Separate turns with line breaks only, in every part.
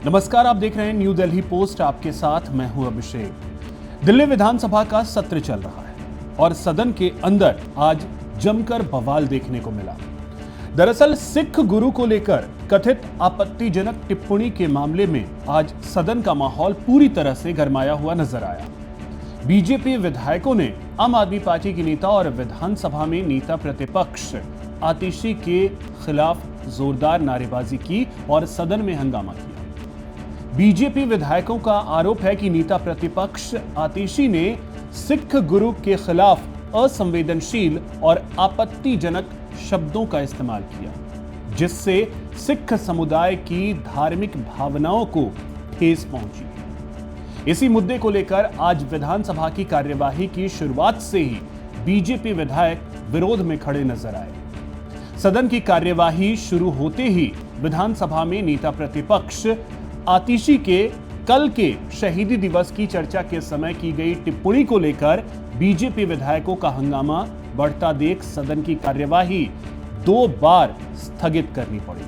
नमस्कार, आप देख रहे हैं न्यू दिल्ली पोस्ट। आपके साथ मैं हूं अभिषेक। दिल्ली विधानसभा का सत्र चल रहा है और सदन के अंदर आज जमकर बवाल देखने को मिला। दरअसल सिख गुरु को लेकर कथित आपत्तिजनक टिप्पणी के मामले में आज सदन का माहौल पूरी तरह से गरमाया हुआ नजर आया। बीजेपी विधायकों ने आम आदमी पार्टी की नेता और विधानसभा में नेता प्रतिपक्ष आतिशी के खिलाफ जोरदार नारेबाजी की और सदन में हंगामा किया। बीजेपी विधायकों का आरोप है कि नेता प्रतिपक्ष आतिशी ने सिख गुरु के खिलाफ असंवेदनशील और आपत्तिजनक शब्दों का इस्तेमाल किया, जिससे सिख समुदाय की धार्मिक भावनाओं को ठेस पहुंची। इसी मुद्दे को लेकर आज विधानसभा की कार्यवाही की शुरुआत से ही बीजेपी विधायक विरोध में खड़े नजर आए। सदन की कार्यवाही शुरू होते ही विधानसभा में नेता प्रतिपक्ष आतिशी के कल के शहीदी दिवस की चर्चा के समय की गई टिप्पणी को लेकर बीजेपी विधायकों का हंगामा बढ़ता देख सदन की कार्यवाही 2 बार स्थगित करनी पड़ी।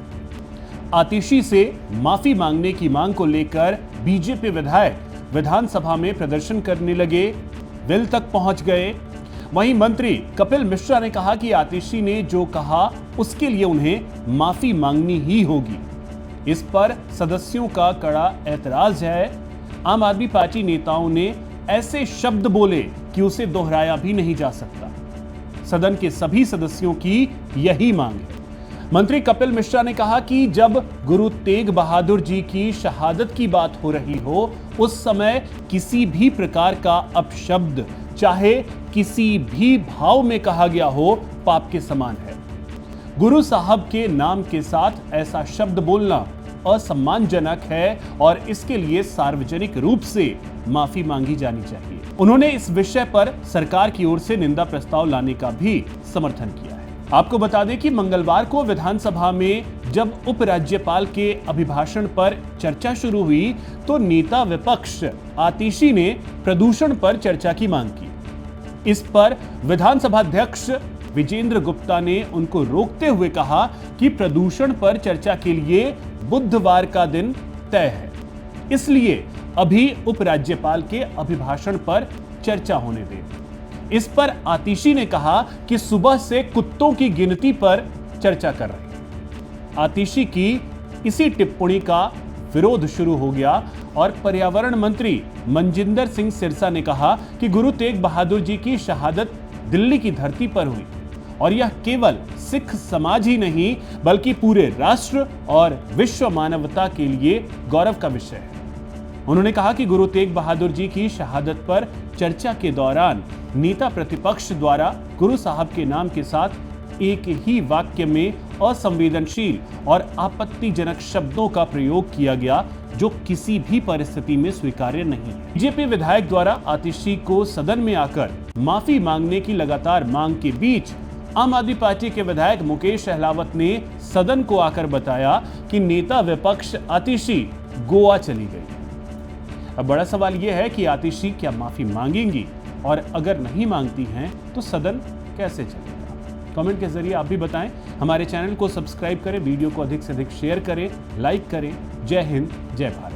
आतिशी से माफी मांगने की मांग को लेकर बीजेपी विधायक विधानसभा में प्रदर्शन करने लगे, वेल तक पहुंच गए। वहीं मंत्री कपिल मिश्रा ने कहा कि आतिशी ने जो कहा उसके लिए उन्हें माफी मांगनी ही होगी। इस पर सदस्यों का कड़ा ऐतराज है। आम आदमी पार्टी नेताओं ने ऐसे शब्द बोले कि उसे दोहराया भी नहीं जा सकता। सदन के सभी सदस्यों की यही मांग है। मंत्री कपिल मिश्रा ने कहा कि जब गुरु तेग बहादुर जी की शहादत की बात हो रही हो, उस समय किसी भी प्रकार का अपशब्द चाहे किसी भी भाव में कहा गया हो, पाप के समान है। गुरु साहब के नाम के साथ ऐसा शब्द बोलना असम्मानजनक है और इसके लिए सार्वजनिक रूप से माफी मांगी जानी चाहिए। उन्होंने इस विषय पर सरकार की ओर से निंदा प्रस्ताव लाने का भी समर्थन किया है। आपको बता दें कि मंगलवार को विधानसभा में जब उपराज्यपाल के अभिभाषण पर चर्चा शुरू हुई तो नेता विपक्ष आतिशी ने प्रदूषण पर चर्चा की मांग की। इस पर विधानसभा अध्यक्ष विजेंद्र गुप्ता ने उनको रोकते हुए कहा कि प्रदूषण पर चर्चा के लिए बुधवार का दिन तय है, इसलिए अभी उपराज्यपाल के अभिभाषण पर चर्चा होने दें। इस पर आतिशी ने कहा कि सुबह से कुत्तों की गिनती पर चर्चा कर रहे हैं। आतिशी की इसी टिप्पणी का विरोध शुरू हो गया और पर्यावरण मंत्री मनजिंदर सिंह सिरसा ने कहा कि गुरु तेग बहादुर जी की शहादत दिल्ली की धरती पर हुई और यह केवल सिख समाज ही नहीं बल्कि पूरे राष्ट्र और विश्व मानवता के लिए गौरव का विषय है। उन्होंने कहा कि गुरु तेग बहादुर जी की शहादत पर चर्चा के दौरान नेता प्रतिपक्ष द्वारा गुरु साहब के नाम के साथ एक ही वाक्य में असंवेदनशील और आपत्तिजनक शब्दों का प्रयोग किया गया, जो किसी भी परिस्थिति में स्वीकार्य नहीं है। बीजेपी विधायक द्वारा आतिशी को सदन में आकर माफी मांगने की लगातार मांग के बीच आम आदमी पार्टी के विधायक मुकेश अहलावत ने सदन को आकर बताया कि नेता विपक्ष आतिशी गोवा चली गई। अब बड़ा सवाल यह है कि आतिशी क्या माफी मांगेंगी और अगर नहीं मांगती हैं तो सदन कैसे चलेगा? कमेंट के जरिए आप भी बताएं। हमारे चैनल को सब्सक्राइब करें, वीडियो को अधिक से अधिक शेयर करें, लाइक करें। जय हिंद, जय भारत।